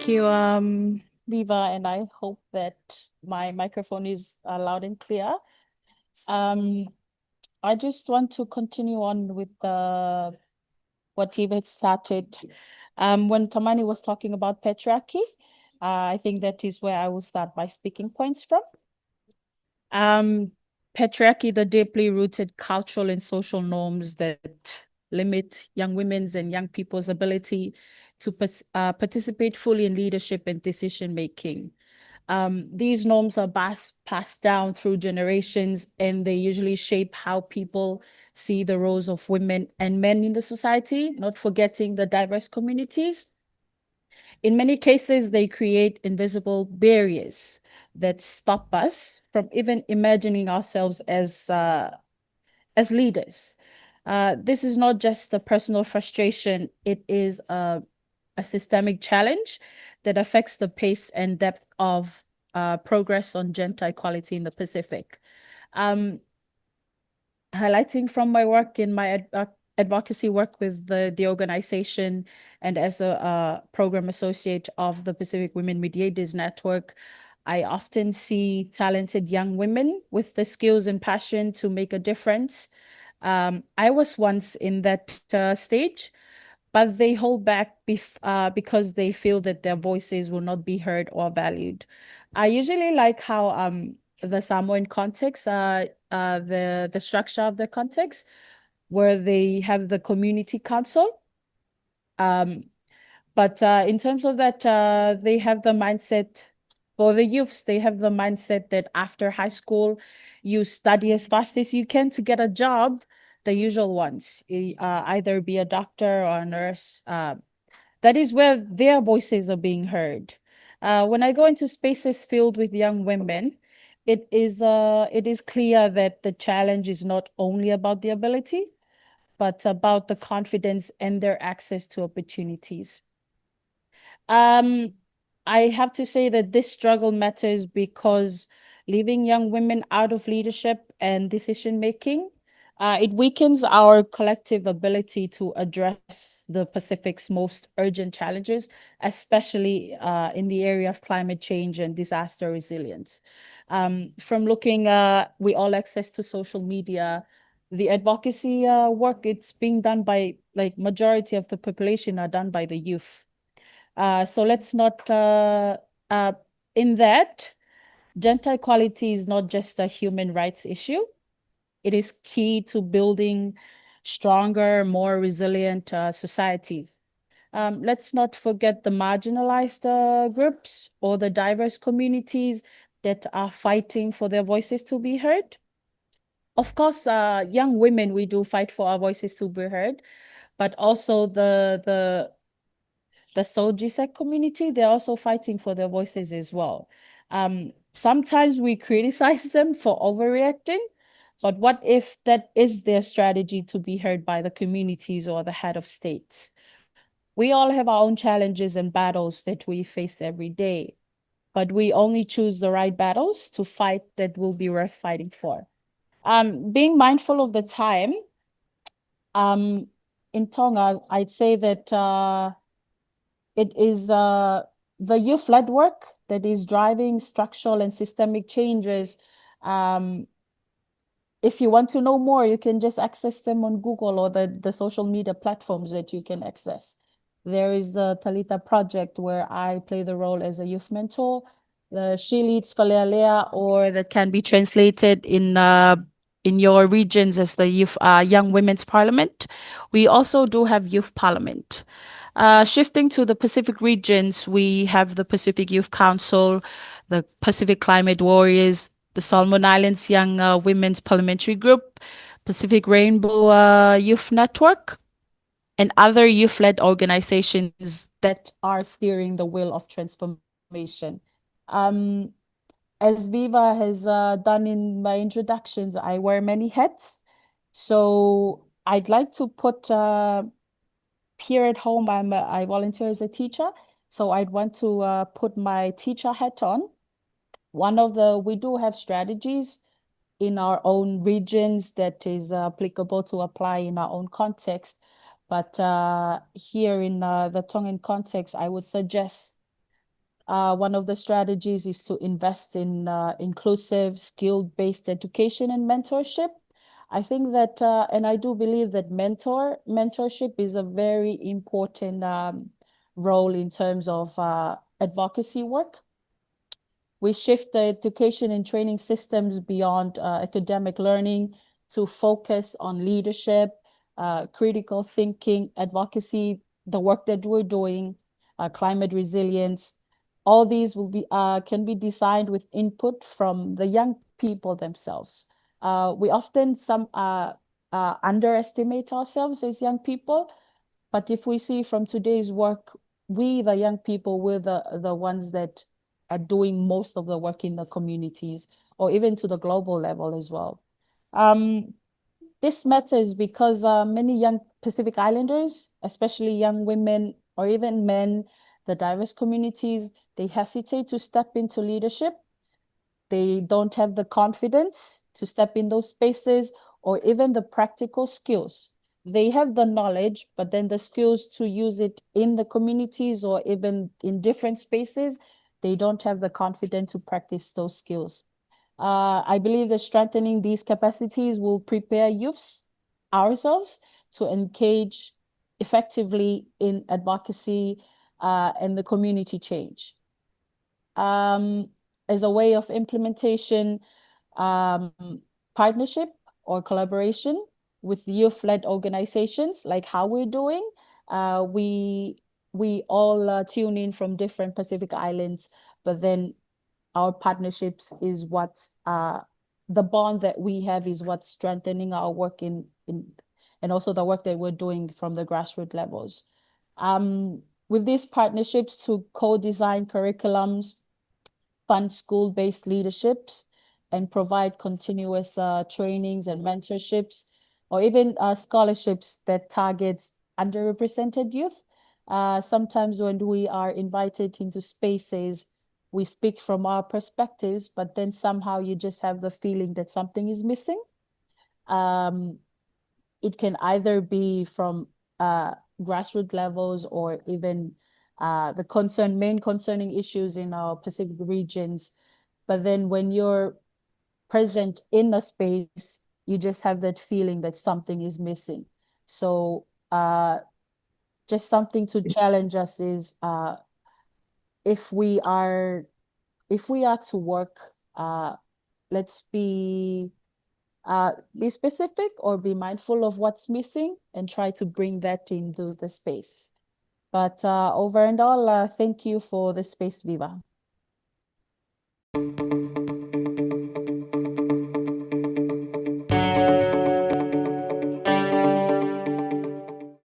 Thank you, Viva, and I hope that my microphone is loud and clear. Um, I just want to continue on with what Viva had started. When Tamani was talking about patriarchy, I think that is where I will start my speaking points from. Um, Patriarchy, the deeply rooted cultural and social norms that limit young women's and young people's ability to participate fully in leadership and decision making. These norms are passed down through generations, and they usually shape how people see the roles of women and men in the society, not forgetting the diverse communities. In many cases, they create invisible barriers that stop us from even imagining ourselves as leaders. This is not just a personal frustration, it is a systemic challenge that affects the pace and depth of progress on gender equality in the Pacific. Um, Highlighting from my work in my advocacy work with the organization and as a program associate of the Pacific Women Mediators Network, I often see talented young women with the skills and passion to make a difference. I was once in that stage, but they hold back because they feel that their voices will not be heard or valued. I usually like how the Samoan context, the structure of the context, where they have the community council. Um, but in terms of that, they have the mindset for the youths, they have the mindset that after high school, you study as fast as you can to get a job, the usual ones, either be a doctor or a nurse. That is where their voices are being heard. When I go into spaces filled with young women, it is clear that the challenge is not only about the ability, but about the confidence and their access to opportunities. Um, I have to say that this struggle matters because leaving young women out of leadership and decision making, it weakens our collective ability to address the Pacific's most urgent challenges, especially in the area of climate change and disaster resilience. From looking, we all access to social media, the advocacy work, it's being done by like majority of the population are done by the youth. So let's not, uh, in that, gender equality is not just a human rights issue. It is key to building stronger, more resilient societies. Let's not forget the marginalized groups or the diverse communities that are fighting for their voices to be heard. Of course, young women, we do fight for our voices to be heard, but also the Sojisac community, they're also fighting for their voices as well. Sometimes we criticize them for overreacting, but what if that is their strategy to be heard by the communities or the head of states? We all have our own challenges and battles that we face every day, but we only choose the right battles to fight that will be worth fighting for. Being mindful of the time, um, in Tonga, I'd say that it is the youth-led work that is driving structural and systemic changes. Um, if you want to know more, you can just access them on Google or the social media platforms that you can access. There is the Talita project where I play the role as a youth mentor. The She Leads Falealea, or that can be translated in your regions as the youth Young Women's Parliament. We also do have Youth Parliament. Shifting to the Pacific regions, we have the Pacific Youth Council, the Pacific Climate Warriors, the Solomon Islands Young Women's Parliamentary Group, Pacific Rainbow Youth Network, and other youth-led organizations that are steering the wheel of transformation. Um, as Viva has done in my introductions, I wear many hats. So I'd like to put here at home, I volunteer as a teacher. So I'd want to put my teacher hat on. We do have strategies in our own regions that is applicable to apply in our own context. But here in the Tongan context, I would suggest One of the strategies is to invest in inclusive, skill-based education and mentorship. I think that, and I do believe that mentorship is a very important role in terms of advocacy work. We shift the education and training systems beyond academic learning to focus on leadership, critical thinking, advocacy, the work that we're doing, climate resilience. All these will be can be designed with input from the young people themselves. We often underestimate ourselves as young people, but if we see from today's work, we, the young people, we're the ones that are doing most of the work in the communities or even to the global level as well. This matters because many young Pacific Islanders, especially young women or even men, the diverse communities, they hesitate to step into leadership. They don't have the confidence to step in those spaces or even the practical skills. They have the knowledge, but then the skills to use it in the communities or even in different spaces, they don't have the confidence to practice those skills. I believe that strengthening these capacities will prepare youths, ourselves, to engage effectively in advocacy and the community change. As a way of implementation, um, partnership or collaboration with youth-led organizations, like how we're doing. We all tune in from different Pacific Islands, but then our partnerships is what the bond that we have is what's strengthening our work in and also the work that we're doing from the grassroots levels. With these partnerships to co-design curriculums, fund school-based leaderships, and provide continuous trainings and mentorships, or even scholarships that targets underrepresented youth. Sometimes when we are invited into spaces, we speak from our perspectives, but then somehow you just have the feeling that something is missing. It can either be from grassroots levels or even the main concerning issues in our Pacific regions. But then when you're present in a space, you just have that feeling that something is missing. So just something to challenge us is if we are to work, let's be specific or be mindful of what's missing and try to bring that into the space. But over and all, thank you for the space, Viva.